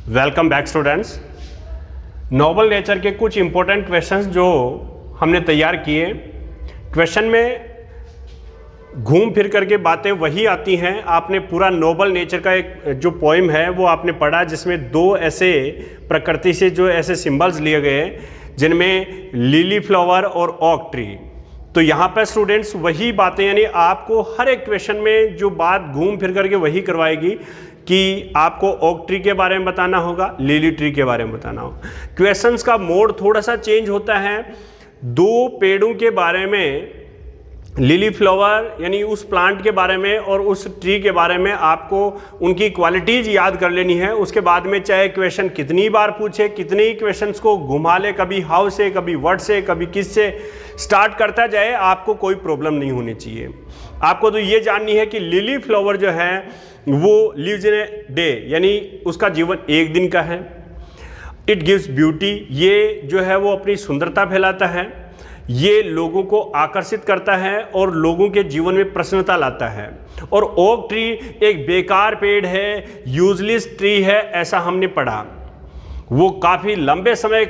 Welcome back students. Nobel nature के कुछ important questions जो हमने तैयार किए, क्वेश्चन में घूम फिर करके बातें वही आती हैं। आपने पूरा नोबल नेचर का एक जो पोइम है वो आपने पढ़ा, जिसमें दो ऐसे प्रकृति से जो ऐसे सिंबल्स लिए गए जिनमें लिली फ्लावर और ओक ट्री। तो यहाँ पर स्टूडेंट्स वही बातें, यानी आपको हर एक क्वेश्चन में जो बात घूम फिर करके वही करवाएगी कि आपको ओक ट्री के बारे में बताना होगा, लिली ट्री के बारे में बताना होगा। क्वेश्चंस का मोड थोड़ा सा चेंज होता है। दो पेड़ों के बारे में, लिली फ्लावर यानी उस प्लांट के बारे में और उस ट्री के बारे में आपको उनकी क्वालिटीज याद कर लेनी है। उसके बाद में चाहे क्वेश्चन कितनी बार पूछे, कितने ही क्वेश्चंस को घुमा ले, कभी हाउ से, कभी व्हाट से, कभी किस से स्टार्ट करता जाए, आपको कोई प्रॉब्लम नहीं होनी चाहिए। आपको तो ये जाननी है कि लिली फ्लावर जो है वो लिव्स इन ए डे, यानी उसका जीवन एक दिन का है। इट गिव्स ब्यूटी, ये जो है वो अपनी सुंदरता फैलाता है, ये लोगों को आकर्षित करता है और लोगों के जीवन में प्रसन्नता लाता है। और ओक ट्री एक बेकार पेड़ है, यूजलेस ट्री है, ऐसा हमने पढ़ा। वो काफ़ी लंबे समय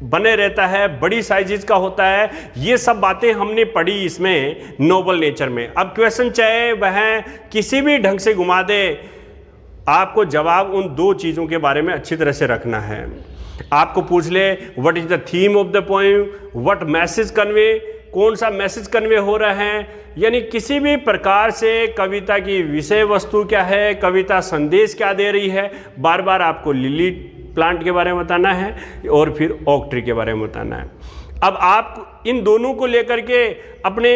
बने रहता है, बड़ी साइजेस का होता है। ये सब बातें हमने पढ़ी इसमें नोबल नेचर में। अब क्वेश्चन चाहे वह किसी भी ढंग से घुमा दे, आपको जवाब उन दो चीज़ों के बारे में अच्छी तरह से रखना है। आपको पूछ ले what is the theme of the poem, what message convey, कौन सा मैसेज कन्वे हो रहा है, यानी किसी भी प्रकार से कविता की विषय वस्तु क्या है, कविता संदेश क्या दे रही है। बार बार आपको लिली प्लांट के बारे में बताना है और फिर ओक ट्री के बारे में बताना है। अब आप इन दोनों को लेकर के अपने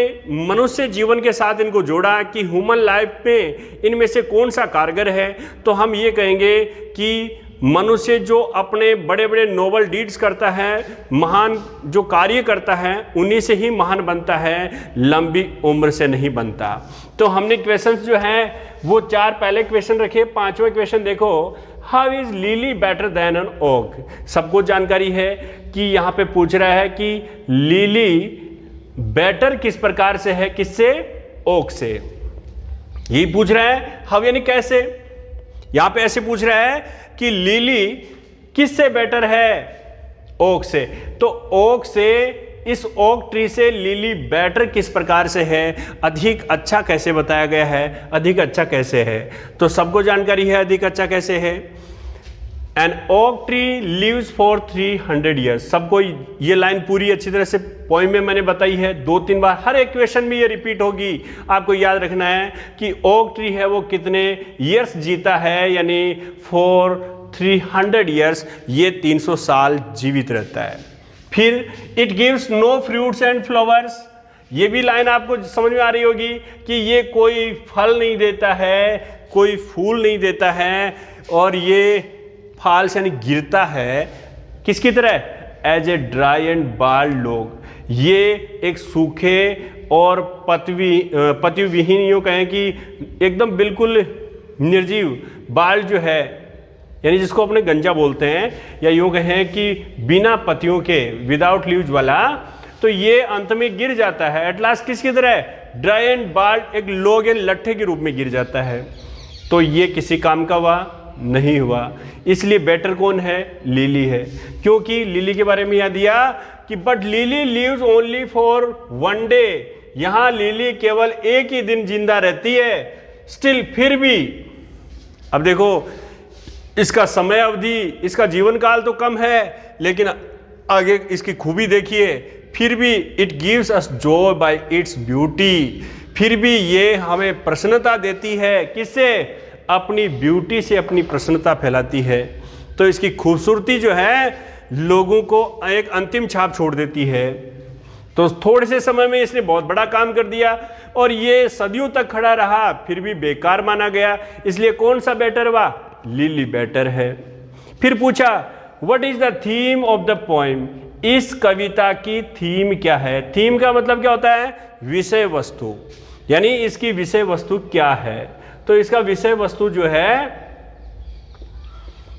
मनुष्य जीवन के साथ इनको जोड़ा कि ह्यूमन लाइफ में इनमें से कौन सा कारगर है। तो हम ये कहेंगे कि मनुष्य जो अपने बड़े बड़े नोबल डीड्स करता है, महान जो कार्य करता है, उन्हीं से ही महान बनता है, लंबी उम्र से नहीं बनता। तो हमने क्वेश्चंस जो हैं वो चार पहले क्वेश्चन रखे। पांचवें क्वेश्चन देखो, how is lily better than an oak. सबको जानकारी है कि यहाँ पे पूछ रहा है कि लिली बेटर किस प्रकार से है, किससे, ओक से। यही पूछ रहा है, हाउ यानी कैसे। यहाँ पे ऐसे पूछ रहा है कि लिली किससे बेटर है, ओक से। तो ओक से, इस ओक ट्री से लिली बेटर किस प्रकार से है, अधिक अच्छा कैसे बताया गया है, अधिक अच्छा कैसे है। तो सबको जानकारी है अधिक अच्छा कैसे है। An oak tree lives for 300 years. सबको ये लाइन पूरी अच्छी तरह से पोएम में मैंने बताई है, 2-3 बार, हर एक क्वेश्चन में ये रिपीट होगी। आपको याद रखना है कि ओक ट्री है वो कितने ईयर्स जीता है, यानी फॉर 300 ईयर्स, ये 300 साल जीवित रहता है। फिर it gives no fruits and flowers. ये भी लाइन आपको समझ में आ रही होगी कि ये कोई फल नहीं देता है, कोई फूल नहीं देता है, और ये फाल से यानी गिरता है किसकी तरह, as a dry and bald log. ये एक सूखे और पतिविहीन, यूँ कहें कि एकदम बिल्कुल निर्जीव, बाल्ड जो है यानी जिसको अपने गंजा बोलते हैं, या यूँ कहें कि बिना पतियों के, विदाउट लीव्स वाला, तो ये अंत में गिर जाता है। एट लास्ट किसकी तरह, ड्राई एंड बाल्ड, एक लोग लट्ठे के रूप में गिर जाता है। तो ये किसी काम का हुआ नहीं हुआ। इसलिए बेटर कौन है, लिली है। क्योंकि लिली के बारे में याद दिया कि but lily lives only for 1 day. यहां लिली केवल एक ही दिन जिंदा रहती है। स्टिल, फिर भी, अब देखो इसका समय अवधि, इसका जीवन काल तो कम है, लेकिन आगे इसकी खूबी देखिए। फिर भी it gives us Joy bye its beauty. फिर भी ये हमें प्रसन्नता देती है, किससे, अपनी ब्यूटी से अपनी प्रसन्नता फैलाती है। तो इसकी खूबसूरती जो है लोगों को एक अंतिम छाप छोड़ देती है। तो थोड़े से समय में इसने बहुत बड़ा काम कर दिया और ये सदियों तक खड़ा रहा, फिर भी बेकार माना गया। इसलिए कौन सा बेटर हुआ, लिली बेटर है। फिर पूछा what is the theme of the poem. इस कविता की थीम क्या है। थीम का मतलब क्या होता है, विषय वस्तु, यानी इसकी विषय वस्तु क्या है। तो इसका विषय वस्तु जो है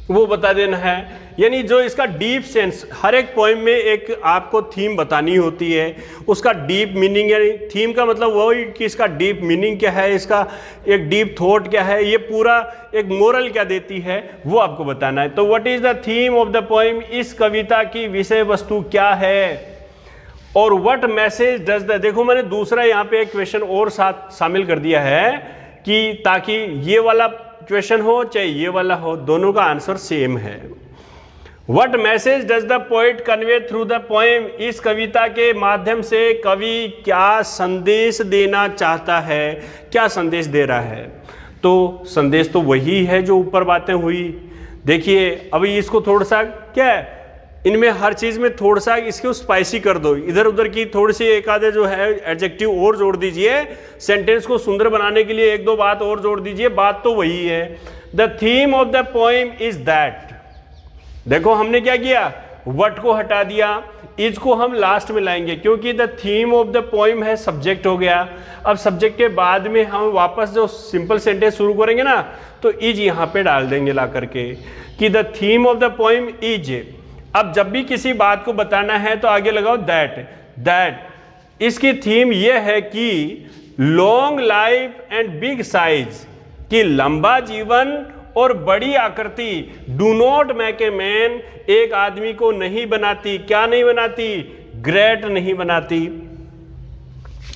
वो बता देना है। यानी जो इसका डीप सेंस, हर एक पोएम में एक आपको थीम बतानी होती है, उसका डीप मीनिंग, यानी थीम का मतलब वही कि इसका डीप मीनिंग क्या है, इसका एक डीप थॉट क्या है, ये पूरा एक मोरल क्या देती है, वो आपको बताना है। तो what is the theme of the poem, इस कविता की विषय वस्तु क्या है, और व्हाट मैसेज डज द, देखो मैंने दूसरा यहाँ पे एक क्वेश्चन और साथ शामिल कर दिया है कि ताकि ये वाला क्वेश्चन हो चाहे ये वाला हो, दोनों का आंसर सेम है। What message does the poet convey through the poem, इस कविता के माध्यम से कवि क्या संदेश देना चाहता है, क्या संदेश दे रहा है। तो संदेश तो वही है जो ऊपर बातें हुई। देखिए अभी इसको थोड़ा सा क्या है, इनमें हर चीज़ में थोड़ा सा इसको स्पाइसी कर दो, इधर उधर की थोड़ी सी एक आधे जो है एडजेक्टिव और जोड़ दीजिए, सेंटेंस को सुंदर बनाने के लिए एक दो बात और जोड़ दीजिए, बात तो वही है। The theme of the poem is that, देखो हमने क्या किया, व्हाट को हटा दिया, इज को हम लास्ट में लाएंगे क्योंकि the theme of the poem है, सब्जेक्ट हो गया। अब सब्जेक्ट के बाद में हम वापस जो सिंपल सेंटेंस शुरू करेंगे ना, तो इज यहाँ पे डाल देंगे ला करके कि the theme of the poem is. अब जब भी किसी बात को बताना है तो आगे लगाओ दैट। इसकी थीम यह है कि long life and big size, कि लंबा जीवन और बड़ी आकृति, do not make a man, एक आदमी को नहीं बनाती, क्या नहीं बनाती, ग्रेट नहीं बनाती।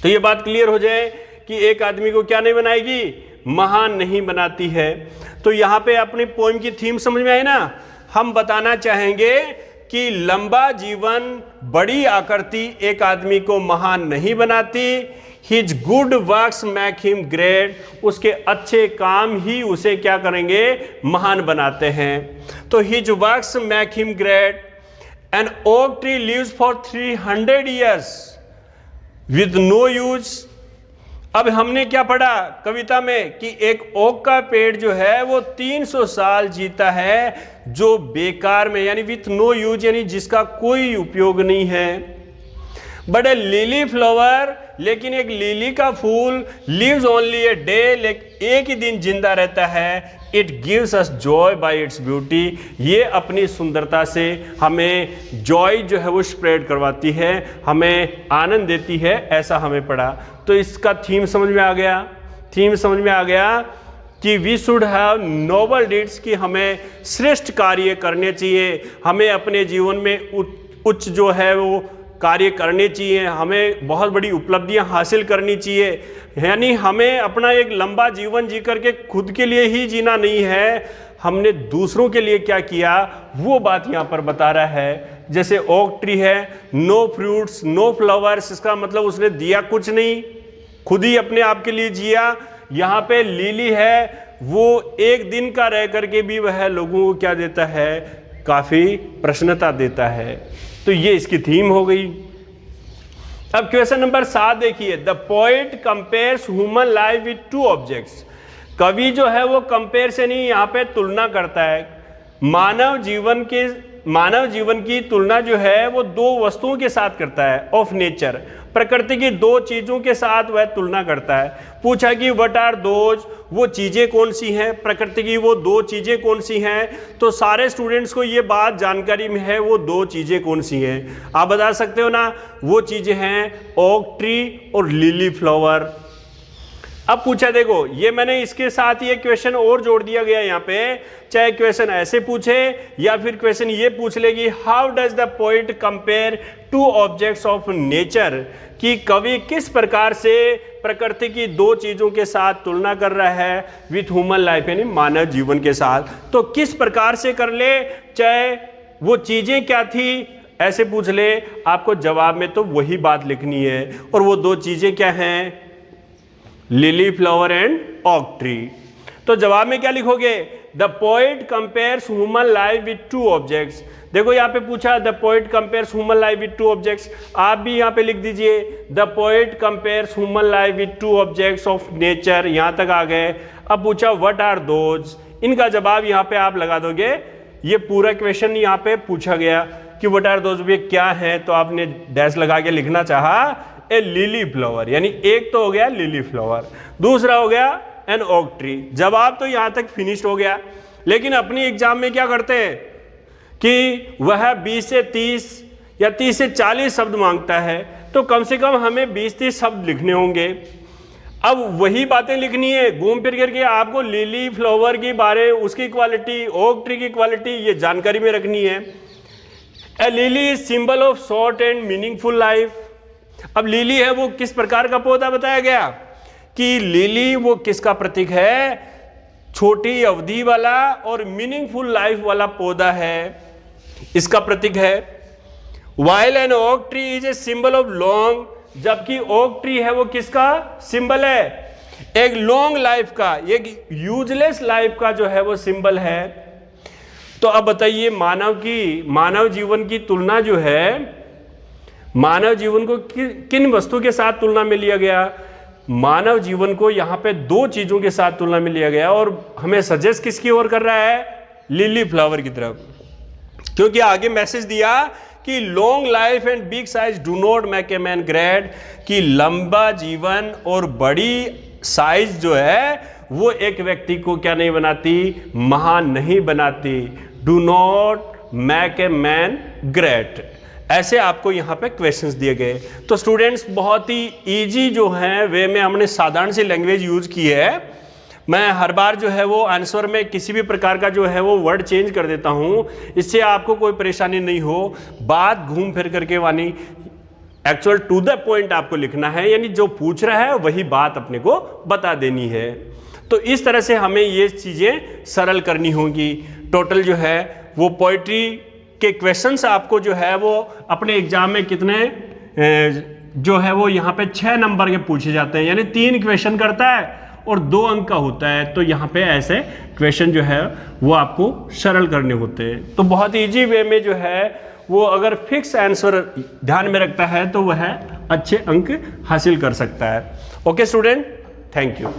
तो ये बात क्लियर हो जाए कि एक आदमी को क्या नहीं बनाएगी, महान नहीं बनाती है। तो यहां पे अपनी पोएम की थीम समझ में आई ना, हम बताना चाहेंगे कि लंबा जीवन, बड़ी आकृति एक आदमी को महान नहीं बनाती, his good works make him great, उसके अच्छे काम ही उसे क्या करेंगे, महान बनाते हैं। तो his works make him great, an oak tree lives for 300 years with no use. अब हमने क्या पढ़ा कविता में कि एक ओक का पेड़ जो है वो 300 साल जीता है, जो बेकार में, यानी विथ नो यूज, यानी जिसका कोई उपयोग नहीं है। बट ए लिली फ्लावर, लेकिन एक लिली का फूल, लिव्स ओनली ए डे, एक ही दिन जिंदा रहता है। It gives us Joy bye its beauty, ये अपनी सुंदरता से हमें जॉय जो है वो स्प्रेड करवाती है, हमें आनंद देती है, ऐसा हमें पढ़ा। तो इसका थीम समझ में आ गया, थीम समझ में आ गया कि we should have noble deeds, कि हमें श्रेष्ठ कार्य करने चाहिए, हमें अपने जीवन में उच्च जो है वो कार्य करने चाहिए, हमें बहुत बड़ी उपलब्धियां हासिल करनी चाहिए। यानी हमें अपना एक लंबा जीवन जी करके खुद के लिए ही जीना नहीं है, हमने दूसरों के लिए क्या किया वो बात यहाँ पर बता रहा है। जैसे ओक ट्री है, नो फ्रूट्स नो फ्लावर्स, इसका मतलब उसने दिया कुछ नहीं, खुद ही अपने आप के लिए जिया। यहाँ पे लिली है, वो एक दिन का रह करके भी वह लोगों को क्या देता है, काफ़ी प्रसन्नता देता है। तो ये इसकी थीम हो गई। अब क्वेश्चन नंबर 7 देखिए, the poet compares human life with 2 objects. कवि जो है वो कंपेयर से नहीं, यहाँ पे तुलना करता है। मानव जीवन की तुलना जो है वो 2 वस्तुओं के साथ करता है, ऑफ नेचर, प्रकृति की 2 चीज़ों के साथ वह तुलना करता है। पूछा कि व्हाट आर दोज, वो चीज़ें कौन सी हैं, प्रकृति की वो 2 चीज़ें कौन सी हैं। तो सारे स्टूडेंट्स को ये बात जानकारी में है, वो 2 चीज़ें कौन सी हैं, आप बता सकते हो ना। वो चीज़ें हैं ओक ट्री और लिली फ्लावर। अब पूछा, देखो ये मैंने इसके साथ ये क्वेश्चन और जोड़ दिया गया यहाँ पे, चाहे क्वेश्चन ऐसे पूछे या फिर क्वेश्चन ये पूछ लेगी, how does the poet compare 2 objects of nature, कि कवि किस प्रकार से प्रकृति की 2 चीज़ों के साथ तुलना कर रहा है विथ ह्यूमन लाइफ, यानी मानव जीवन के साथ। तो किस प्रकार से कर ले, चाहे वो चीज़ें क्या थी ऐसे पूछ ले, आपको जवाब में तो वही बात लिखनी है। और वो 2 चीज़ें क्या हैं, lily flower and oak tree. तो जवाब में क्या लिखोगे, the poet compares human life with 2 objects. देखो यहाँ पे पूछा the poet compares human life with 2 objects, आप भी यहाँ पे लिख दीजिए the poet compares human life with 2 objects of nature, यहाँ तक आ गए। अब पूछा व्हाट आर दोज, इनका जवाब यहाँ पे आप लगा दोगे। ये पूरा क्वेश्चन यहाँ पे पूछा गया कि व्हाट आर दोज भी क्या है, तो आपने डैश लगा के लिखना चाहा ए लिली फ्लावर, यानी एक तो हो गया लिली फ्लावर, दूसरा हो गया एन ओक ट्री। जवाब तो यहाँ तक फिनिश्ड हो गया। लेकिन अपनी एग्जाम में क्या करते हैं कि वह 20 से 30 या 30 से 40 शब्द मांगता है, तो कम से कम हमें 20-30 शब्द लिखने होंगे। अब वही बातें लिखनी है, घूम फिर करके आपको लिली फ्लावर की बारे, उसकी क्वालिटी, ओक ट्री की क्वालिटी, ये जानकारी में रखनी है। A lily is symbol of short and meaningful life. अब लिली है वो किस प्रकार का पौधा बताया गया कि लिली वो किसका प्रतीक है, छोटी अवधि वाला और मीनिंगफुल लाइफ वाला पौधा है, इसका प्रतीक है। While an oak tree is a symbol of long, जबकि ओक ट्री है वो किसका सिंबल है, एक लॉन्ग लाइफ का, एक यूजलेस लाइफ का जो है वो सिंबल है। तो अब बताइए मानव जीवन की तुलना जो है, मानव जीवन को किन वस्तु के साथ तुलना में लिया गया, मानव जीवन को यहाँ पे दो चीजों के साथ तुलना में लिया गया और हमें सजेस्ट किसकी ओर कर रहा है, लिली फ्लावर की तरफ, क्योंकि आगे मैसेज दिया कि long life and big size do not make a man great, कि लंबा जीवन और बड़ी साइज जो है वो एक व्यक्ति को क्या नहीं बनाती, महान नहीं बनाती। Do not make a man great, ऐसे आपको यहाँ पे क्वेश्चंस दिए गए। तो स्टूडेंट्स बहुत ही इजी जो है वे में हमने साधारण सी लैंग्वेज यूज की है। मैं हर बार जो है वो आंसर में किसी भी प्रकार का जो है वो वर्ड चेंज कर देता हूँ, इससे आपको कोई परेशानी नहीं हो। बात घूम फिर करके वानी एक्चुअल टू द पॉइंट आपको लिखना है, यानी जो पूछ रहा है वही बात अपने को बता देनी है। तो इस तरह से हमें ये चीज़ें सरल करनी होगी। टोटल जो है वो पोइट्री के क्वेश्चंस आपको जो है वो अपने एग्जाम में कितने जो है वो यहाँ पे 6 नंबर के पूछे जाते हैं, यानी 3 क्वेश्चन करता है और 2 अंक का होता है। तो यहाँ पे ऐसे क्वेश्चन जो है वो आपको सरल करने होते हैं। तो बहुत इजी वे में जो है वो अगर फिक्स आंसर ध्यान में रखता है तो वह अच्छे अंक हासिल कर सकता है। Okay student, thank you.